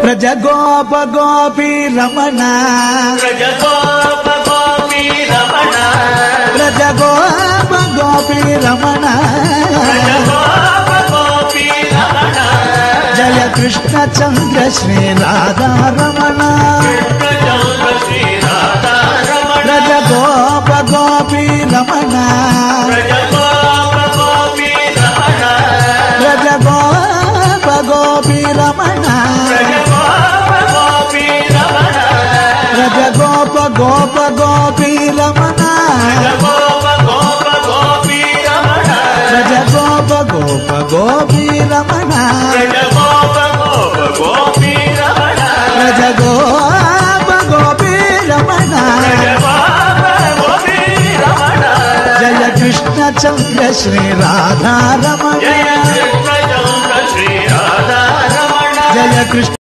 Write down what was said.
व्रज गोप गोपी रमण व्रज गोप गोपी रमण व्रज गोप गोपी रमण व्रज गोप गोपी रमण जय कृष्ण चंद्र श्री राधा रमण कृष्ण श्री राधा रमण व्रज गोप गोपी रमण व्रज गोप गोपी रमण व्रज गोप गोपी रमण व्रज गोप गोपी रमण व्रज गोप गोप गोपी रमण गोप गोप गोपी रमण व्रज गोप गोप गोपी रमण व्रज गोप गोप गोपी रमण व्रज गोप गोपी रमण व्रज गोप गोपी रमण जय कृष्ण चंद्र श्री राधा रमण जय कृष्ण चंद्र श्री राधा रमण जय कृष्ण